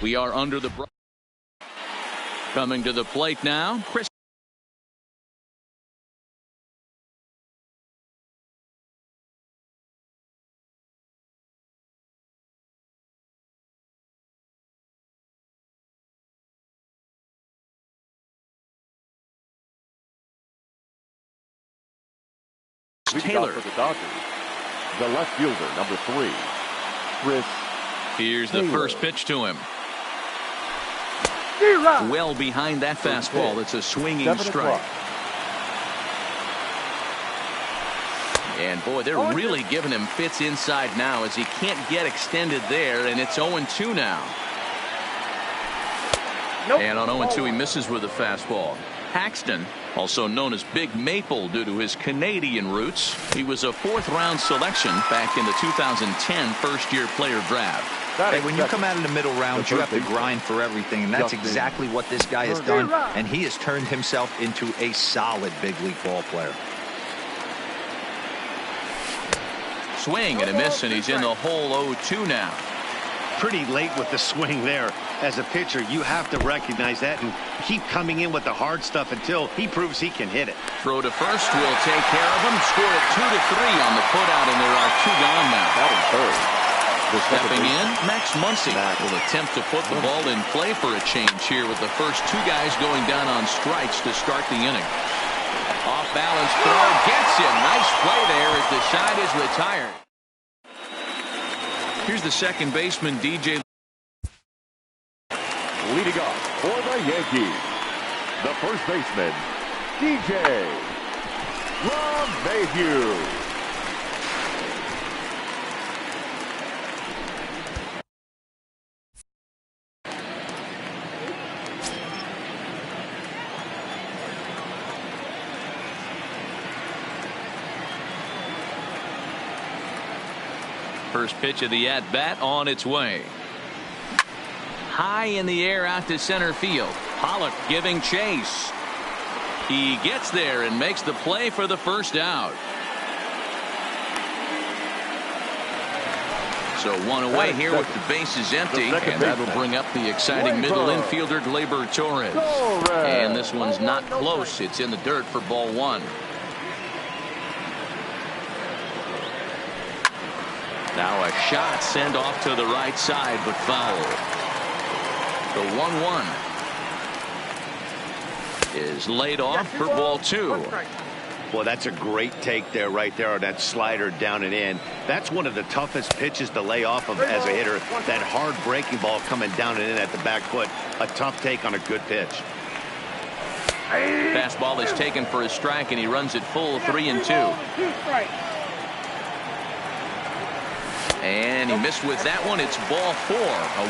We are under the coming to the plate now. Chris. Taylor for the Dodgers. The left fielder, number 3, Chris. Here's the first pitch to him. Well behind that fastball. It's a swinging strike. And boy, they're really giving him fits inside now as he can't get extended there, and it's 0-2 now. And on 0-2 he misses with a fastball. Paxton, also known as Big Maple due to his Canadian roots, he was a 4th-round selection back in the 2010 first-year player draft. Hey, when you come out in the middle rounds, you have to grind for everything, and that's exactly what this guy has done, and he has turned himself into a solid big league ball player. Swing and a miss, and he's in the hole 0-2 now. Pretty late with the swing there. As a pitcher, you have to recognize that and keep coming in with the hard stuff until he proves he can hit it. Throw to first will take care of him. Score at 2-3 on the putout, and there are 2 gone now. Batting third. Stepping in, Max Muncy will attempt to put the ball in play for a change here with the first 2 guys going down on strikes to start the inning. Off balance throw gets him. Nice play there as the side is retired. Here's the second baseman, DJ. Leading off for the Yankees, the first baseman, DJ LeMahieu. First pitch of the at-bat on its way. High in the air out to center field. Pollock giving chase. He gets there and makes the play for the first out. So 1 away here with the bases empty, and that'll bring up the exciting middle infielder Gleyber Torres. And this one's not close. It's in the dirt for ball 1. Now a shot sent off to the right side, but foul. The 1-1 is laid off for ball 2. Well, that's a great take there, right there on that slider down and in. That's one of the toughest pitches to lay off of as a hitter. That hard breaking ball coming down and in at the back foot. A tough take on a good pitch. Fastball is taken for a strike, and he runs it full 3-2. And he missed with that one. It's ball 4. A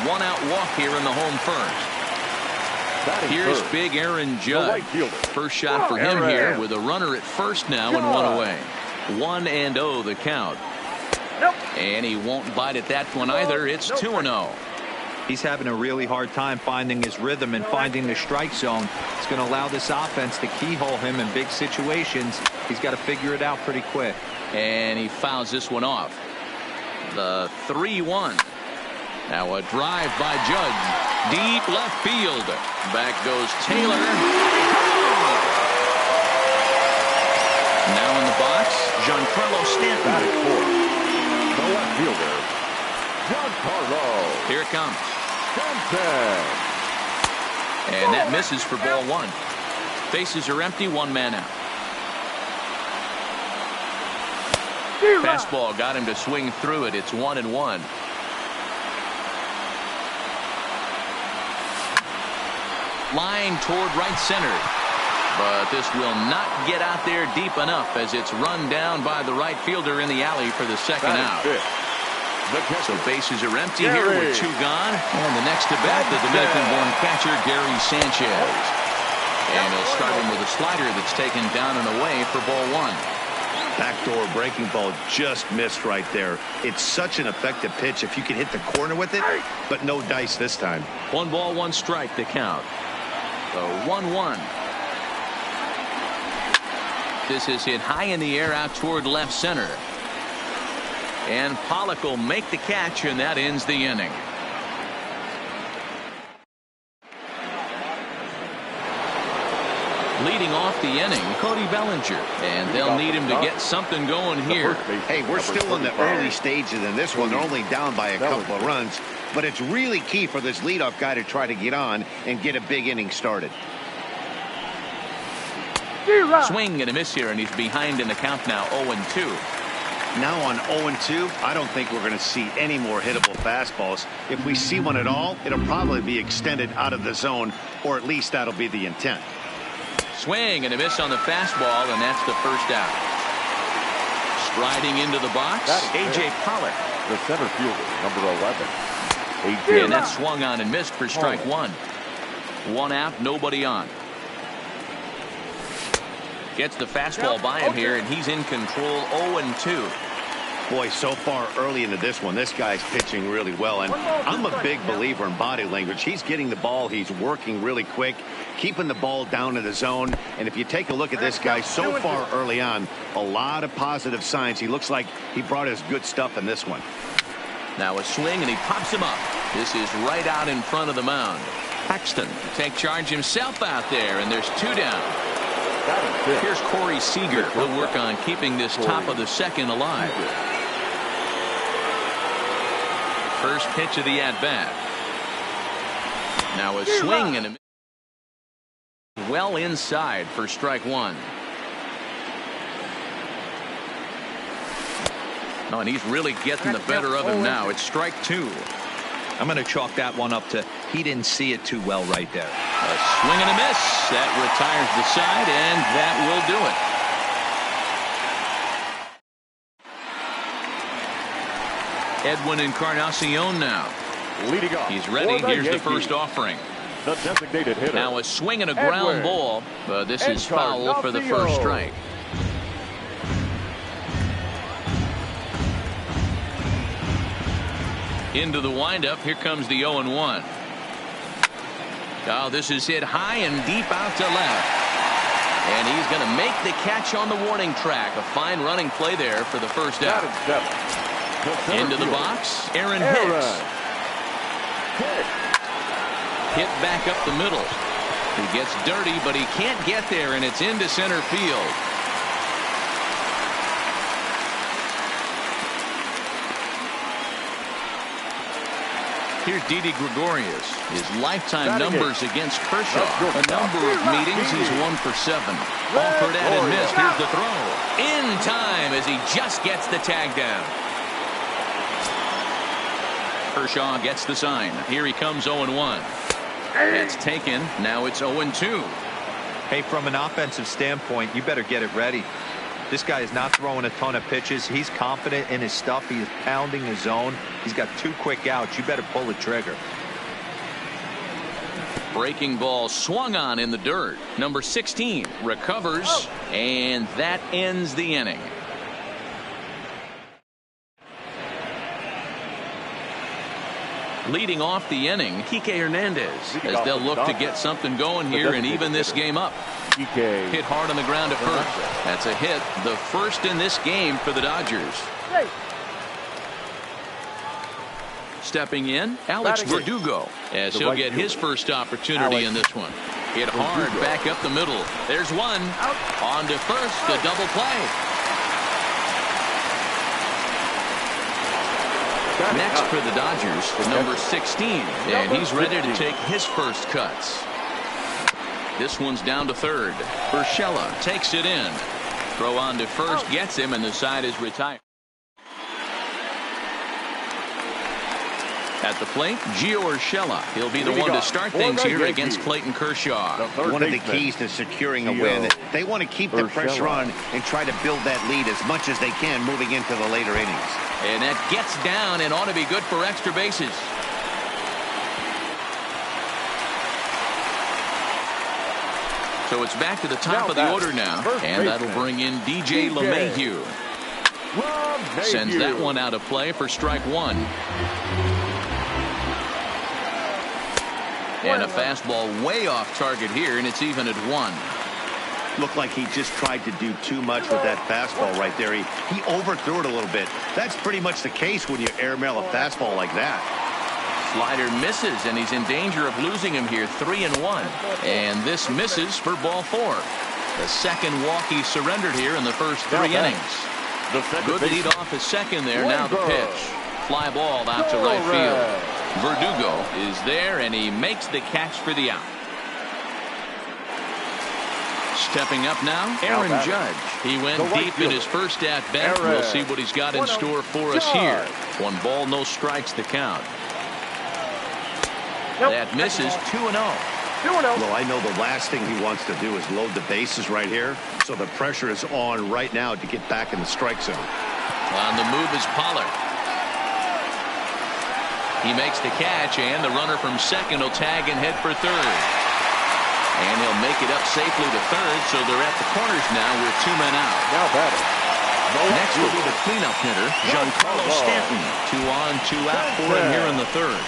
1-out walk here in the home first. Here's big Aaron Judge. First shot for him here with a runner at first now and 1 away. 1-0 the count. And he won't bite at that one either. It's 2-0. He's having a really hard time finding his rhythm and finding the strike zone. It's going to allow this offense to keyhole him in big situations. He's got to figure it out pretty quick. And he fouls this one off. The 3-1. Now a drive by Judge. Deep left field. Back goes Taylor. Now in the box, Giancarlo Stanton. The left fielder, Giancarlo. Here it comes. Stanton. And that misses for ball 1. Bases are empty, 1 man out. Fastball got him to swing through it. It's 1-1. Line toward right center. But this will not get out there deep enough as it's run down by the right fielder in the alley for the second out. So bases are empty here with 2 gone. And the next to bat, the Dominican-born catcher Gary Sanchez. And he'll start him with a slider that's taken down and away for ball 1. Backdoor breaking ball just missed right there. It's such an effective pitch if you can hit the corner with it, but no dice this time. 1 ball, 1 strike the count. The 1-1. This is hit high in the air out toward left center. And Pollock will make the catch, and that ends the inning. Leading off the inning, Cody Bellinger. And they'll need him to get something going here. Hey, we're still in the early stages in this one. They're only down by a couple of runs. But it's really key for this leadoff guy to try to get on and get a big inning started. Swing and a miss here, and he's behind in the count now, 0-2. Now on 0-2, I don't think we're going to see any more hittable fastballs. If we see one at all, it'll probably be extended out of the zone, or at least that'll be the intent. Swing and a miss on the fastball, and that's the first out. Striding into the box, A.J. Pollock. The center fielder, number 11. And that swung on and missed for strike one. One out, nobody on. Gets the fastball by him here, and he's in control, 0-2. Boy, so far early into this one, this guy's pitching really well. And I'm a big believer in body language. He's getting the ball. He's working really quick, keeping the ball down in the zone. And if you take a look at this guy so far early on, a lot of positive signs. He looks like he brought his good stuff in this one. Now a swing, and he pops him up. This is right out in front of the mound. Paxton take charge himself out there, and there's two down. Here's Corey Seager. He'll work on keeping this top of the second alive. First pitch of the at-bat. Now a swing and a well inside for strike one. Oh, and he's really getting the better of him now. It's strike two. I'm going to chalk that one up to he didn't see it too well right there. A swing and a miss. That retires the side, and that will do it. Edwin Encarnacion now. Leading off. He's ready. Here's the first offering. The designated hitter. Now a swing and a ground ball. This is foul for the first strike. Into the windup. Here comes the 0-1. Oh, this is hit high and deep out to left. And he's going to make the catch on the warning track. A fine running play there for the first out. Into the box, Aaron Hicks. Hit back up the middle. He gets dirty, but he can't get there, and it's into center field. Here's Didi Gregorius. His lifetime numbers against Kershaw. A number of meetings, he's 1 for 7. Offered at and missed. Here's the throw. In time as he just gets the tag down. Kershaw gets the sign. Here he comes, 0-1. It's taken. Now it's 0-2. Hey, from an offensive standpoint, you better get it ready. This guy is not throwing a ton of pitches. He's confident in his stuff. He is pounding his zone. He's got 2 quick outs. You better pull the trigger. Breaking ball swung on in the dirt. Number 16 recovers, and that ends the inning. Leading off the inning, Kike Hernandez, as they'll look to get something going here and even this game up. Hit hard on the ground at first. That's a hit, the first in this game for the Dodgers. Stepping in, Alex Verdugo, as he'll get his first opportunity in this one. Hit hard back up the middle. There's one. On to first, the double play. Next for the Dodgers, number 16, and he's ready to take his first cuts. This one's down to third. Urshela takes it in. Throw on to first, gets him, and the side is retired. At the plate, Gio Urshela. He'll be the one to start things here against Clayton Kershaw. One of the keys to securing a win, they want to keep the pressure on and try to build that lead as much as they can moving into the later innings. And that gets down and ought to be good for extra bases. So it's back to the top of the order now, and that'll bring in DJ LeMahieu. Sends that one out of play for strike one. And a fastball way off target here, and it's even at 1. Looked like he just tried to do too much with that fastball right there. He overthrew it a little bit. That's pretty much the case when you airmail a fastball like that. Slider misses, and he's in danger of losing him here. 3-1. And this misses for ball 4. The second walk he surrendered here in the first 3 innings. Good lead off his second there. Now the pitch. Fly ball out to right field. Verdugo is there, and he makes the catch for the out. Stepping up now, Aaron Judge. He went deep in his first at-bat. We'll see what he's got in store for us here. 1 ball, no strikes to count. That misses. 2-0. Well, I know the last thing he wants to do is load the bases right here, so the pressure is on right now to get back in the strike zone. On the move is Pollard. He makes the catch, and the runner from second will tag and head for third. And he'll make it up safely to third, so they're at the corners now with 2 men out. Now batting. Next will be the cleanup hitter, Giancarlo Stanton. 2 on, 2 out for him here in the third.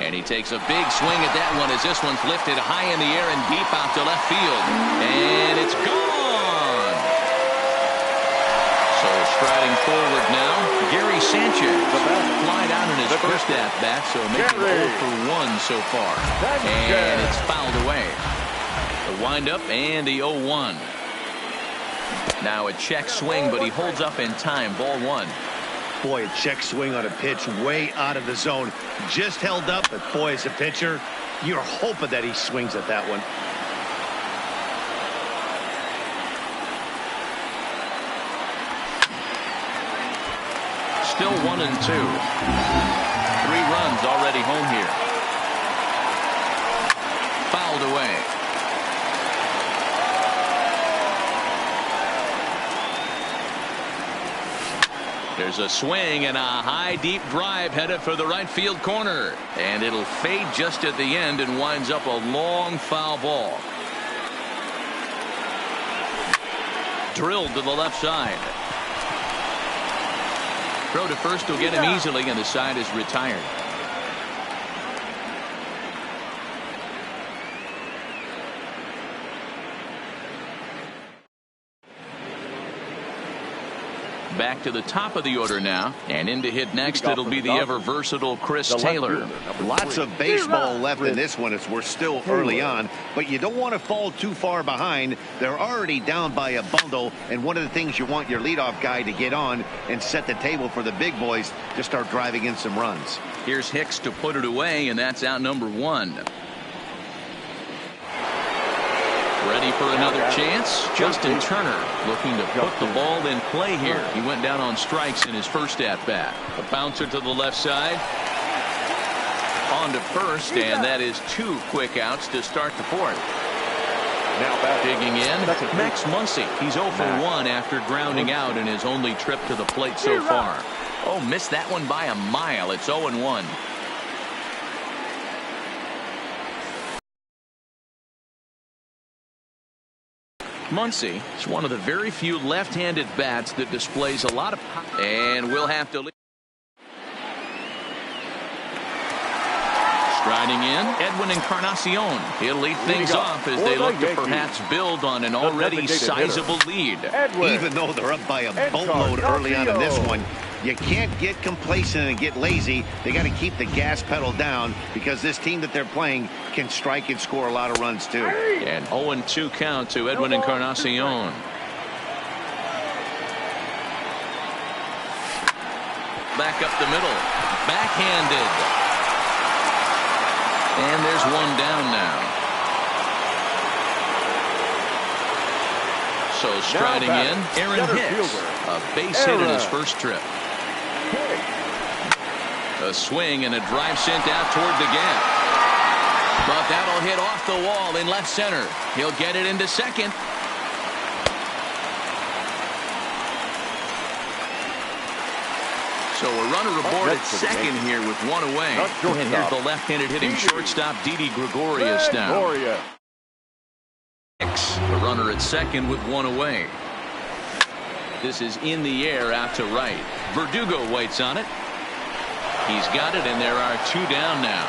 And he takes a big swing at that one as this one's lifted high in the air and deep out to left field. And it's gone. So striding forward now, Gary Sanchez. Fly down in his first at-bat, so making 0 for 1 so far. And it's fouled away. The windup and the 0-1. Now a check swing, but he holds up in time. Ball 1. Boy, a check swing on a pitch way out of the zone. Just held up, but boy, as a pitcher, you're hoping that he swings at that one. Still 1-2. 3 runs already home here. Fouled away. There's a swing and a high deep drive headed for the right field corner, and it'll fade just at the end and winds up a long foul ball. Drilled to the left side. Throw to first will get him easily, and the side is retired. Back to the top of the order now, and in to hit next it'll be the ever versatile Chris Taylor. Lots of baseball left in this one as we're still early on, but you don't want to fall too far behind. They're already down by a bundle, and one of the things you want your leadoff guy to get on and set the table for the big boys to start driving in some runs. Here's Hicks to put it away, and that's out number 1. Ready for another chance. Justin Turner looking to put the ball in play here. He went down on strikes in his first at-bat. A bouncer to the left side. On to first, and that is 2 quick outs to start the 4th. Now digging in, Max Muncy. He's 0 for 1 after grounding out in his only trip to the plate so far. Oh, missed that one by a mile. It's 0-1. Muncy is one of the very few left-handed bats that displays a lot of power, and we'll have to leave. Striding in, Edwin Encarnacion. He'll lead things off as they look to perhaps build on an already sizable lead. Even though they're up by a boatload early on in this one, you can't get complacent and get lazy. They got to keep the gas pedal down because this team that they're playing can strike and score a lot of runs too. And 0-2 count to Edwin Encarnacion. Back up the middle. Backhanded. And there's one down now. So striding in, Aaron Hicks. A base hit in his first trip. A swing and a drive sent out toward the gap. But that'll hit off the wall in left center. He'll get it into second. So a runner aboard at second here with 1 away. And here's the left-handed hitting shortstop, Didi Gregorius now. The runner at second with 1 away. This is in the air out to right. Verdugo waits on it. He's got it, and there are 2 down now.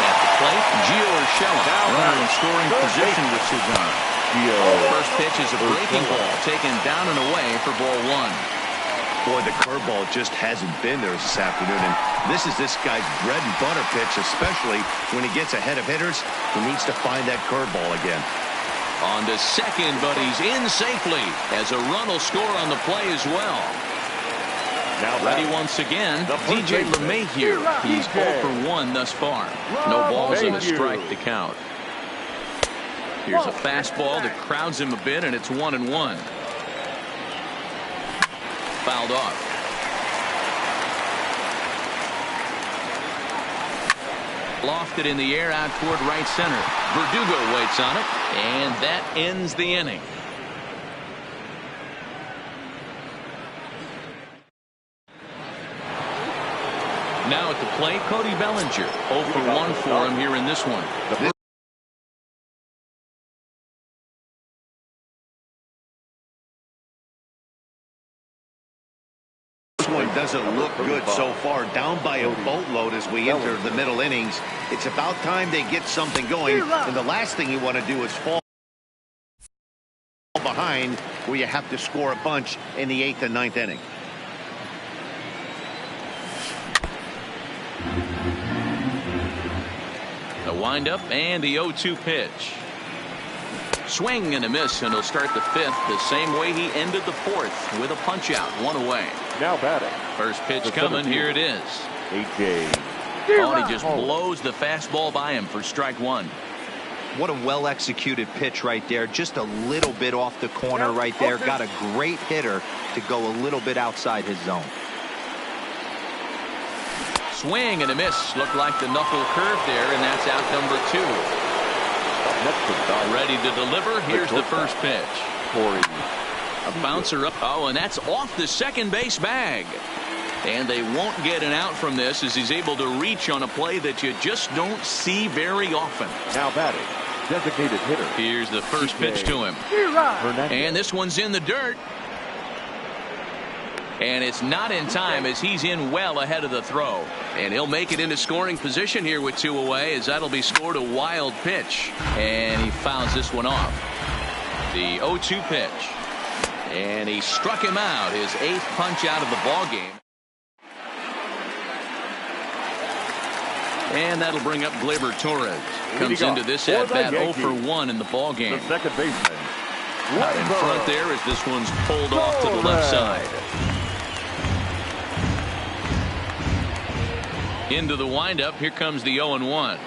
At the plate, Gio Urshela, runner in scoring position with Cezanne. First pitch is a breaking ball taken down and away for ball 1. Boy, the curveball just hasn't been there this afternoon, and this is this guy's bread and butter pitch, especially when he gets ahead of hitters. He needs to find that curveball again. On to second, but he's in safely as a run will score on the play as well. Now ready once again, DJ LeMahieu. He's 0 for 1 thus far. No balls and a strike to count. Here's a fastball that crowds him a bit, and it's 1-1. Fouled off. Lofted in the air out toward right center. Verdugo waits on it, and that ends the inning. Now at the plate, Cody Bellinger. 0 for 1 for him here in this one. Doesn't look good so far. Down by a boatload as we enter the middle innings. It's about time they get something going, and the last thing you want to do is fall behind where you have to score a bunch in the 8th and 9th inning. The windup and the 0-2 pitch. Swing and a miss, and he'll start the 5th the same way he ended the 4th with a punch out, 1 away. Now batting. First pitch coming. Here it is. AJ. Oh, and he just blows the fastball by him for strike 1. What a well-executed pitch right there. Just a little bit off the corner right there. Got a great hitter to go a little bit outside his zone. Swing and a miss. Looked like the knuckle curve there, and that's out number 2. Ready to deliver. Here's the first pitch. A bouncer up. Oh, and that's off the second base bag. And they won't get an out from this as he's able to reach on a play that you just don't see very often. Now batting, designated hitter. Here's the first pitch to him. And this one's in the dirt. And it's not in time as he's in well ahead of the throw. And he'll make it into scoring position here with 2 away as that'll be scored a wild pitch. And he fouls this one off. The 0-2 pitch. And he struck him out, his 8th punch out of the ball game. And that'll bring up Gleyber Torres. Comes into this at bat 0 for 1 in the ball game. The second baseman. Out in front there as this one's pulled off to the left side. Into the windup. Here comes the 0-1.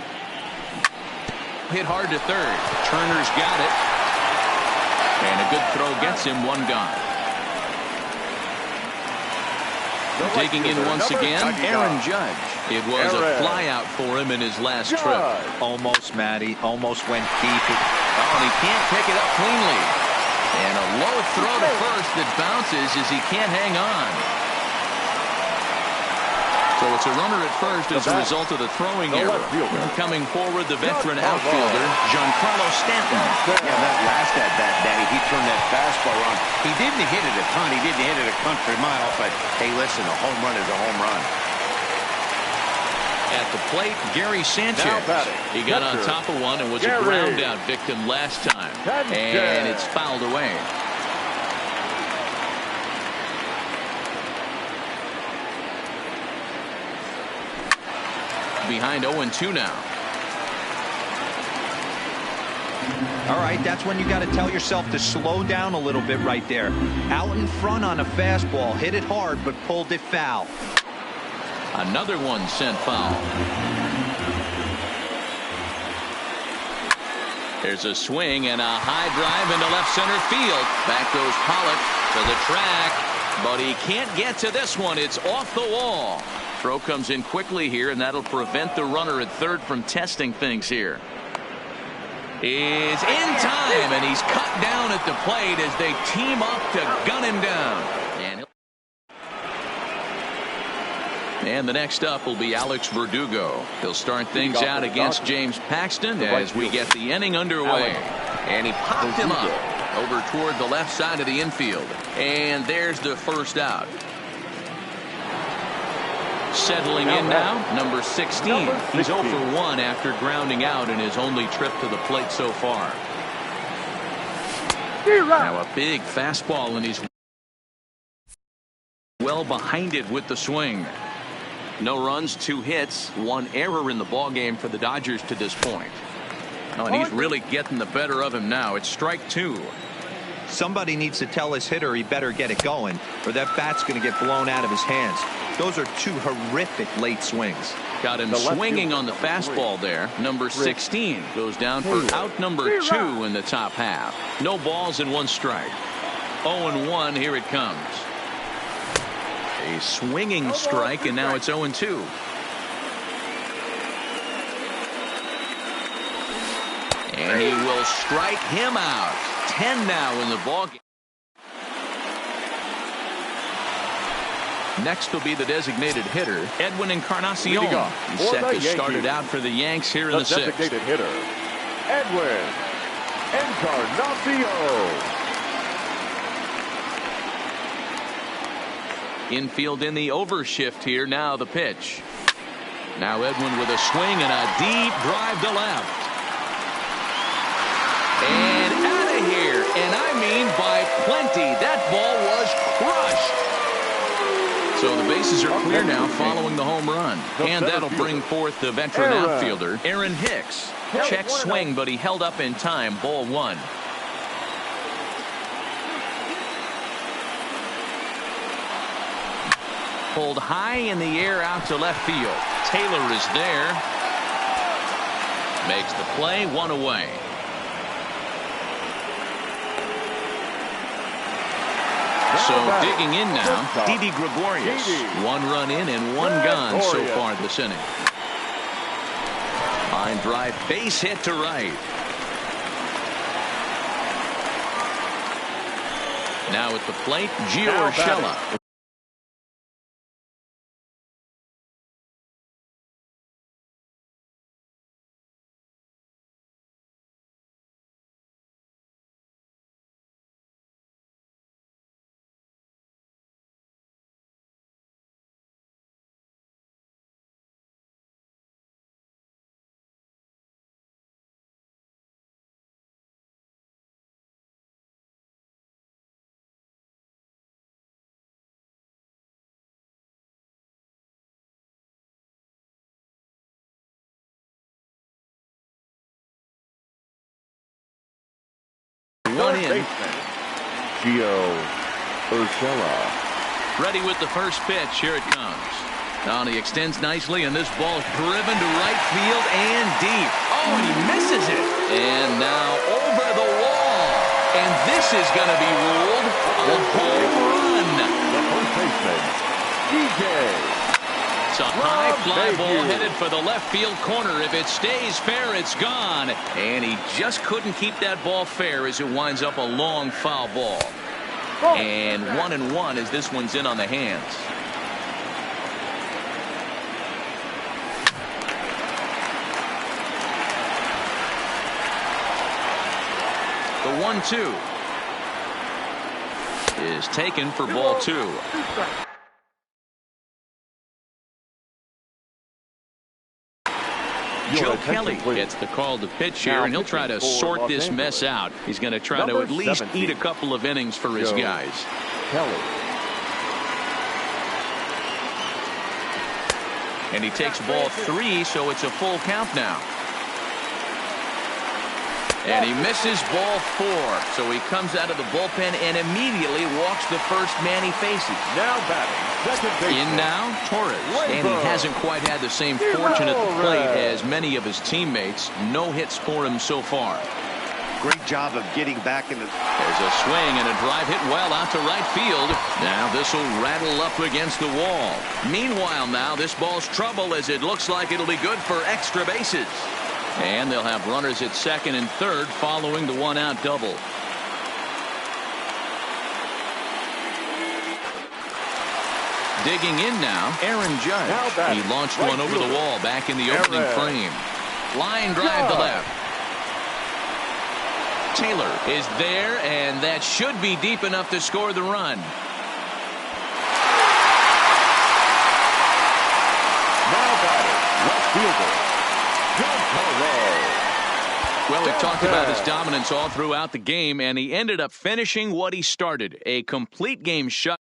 Hit hard to third. Turner's got it. And a good throw gets him 1 gone. Taking in once again, Aaron Judge. It was a fly out for him in his last trip. Almost, Matty. Almost went deep. Oh, and he can't pick it up cleanly. And a low throw to first that bounces as he can't hang on. So it's a runner at first as a result of the throwing error. Coming forward, the veteran outfielder, Giancarlo Stanton. Yeah, that last at bat, Daddy, he turned that fastball on. He didn't hit it a ton. He didn't hit it a country mile. But, hey, listen, a home run is a home run. At the plate, Gary Sanchez. He got on top of one and was a ground out victim last time. And it's fouled away. Behind 0-2 now. All right, that's when you got to tell yourself to slow down a little bit right there. Out in front on a fastball, hit it hard, but pulled it foul. Another one sent foul. There's a swing and a high drive into left center field. Back goes Pollock to the track, but he can't get to this one. It's off the wall. Throw comes in quickly here, and that'll prevent the runner at third from testing things here. Is in time, and he's cut down at the plate as they team up to gun him down. And the next up will be Alex Verdugo. He'll start things out against James Paxton as we get the inning underway. And he popped him up. over toward the left side of the infield. And there's the first out. Settling in now, number 16. He's 0 for 1 after grounding out in his only trip to the plate so far. Now a big fastball, and he's well behind it with the swing. No runs, 2 hits, 1 error in the ballgame for the Dodgers to this point. Oh, and he's really getting the better of him now. It's strike 2. Somebody needs to tell his hitter he better get it going, or that bat's going to get blown out of his hands. Those are 2 horrific late swings. Got him swinging on the fastball there. Number 16 goes down for out number 2 in the top half. No balls and 1 strike. 0-1, here it comes. A swinging strike, and now it's 0-2. And he will strike him out. 10 now in the ballgame. Next will be the designated hitter, Edwin Encarnacion. He's set to start it out for the Yanks here in the 6th. Designated hitter, Edwin Encarnacion. Infield in the overshift here. Now the pitch. Now Edwin with a swing and a deep drive to left. And out of here. And I mean by plenty. That ball was crushed. So the bases are clear now following the home run. And that'll bring forth the veteran outfielder, Aaron Hicks. Check swing, but he held up in time. Ball 1. Pulled high in the air out to left field. Taylor is there. Makes the play, 1 away. So digging in now, Didi Gregorius. 1 run in and 1 gone so far this inning. Line drive, base hit to right. Now at the plate, Gio Urshela. One in. Gio Urshela. Ready with the first pitch. Here it comes. Now he extends nicely, and this ball is driven to right field and deep. Oh, and he misses it. And now over the wall. And this is going to be ruled a home run. The first baseman, DJ. It's a high fly ball headed for the left field corner. If it stays fair, it's gone. And he just couldn't keep that ball fair as it winds up a long foul ball. And 1-1 as this one's in on the hands. The 1-2 is taken for ball 2. Joe Kelly gets the call to pitch here, and he'll try to sort this mess out. He's going to try to at least eat a couple of innings for his guys. Kelly. And he takes ball 3, so it's a full count now. And he misses ball 4. So he comes out of the bullpen and immediately walks the first man he faces. Now batting, second base. In now, Torres. And he hasn't quite had the same fortune at the plate as many of his teammates. No hits for him so far. Great job of getting back in the... There's a swing and a drive hit well out to right field. Now this will rattle up against the wall. Meanwhile now, this ball's trouble as it looks like it'll be good for extra bases. And they'll have runners at second and third following the 1-out double. Digging in now, Aaron Judge. He launched one over the wall back in the opening frame. Line drive to left. Taylor is there, and that should be deep enough to score the run. Now batting, left fielder, Giancarlo. Well, we've talked about his dominance all throughout the game, and he ended up finishing what he started. A complete game shut.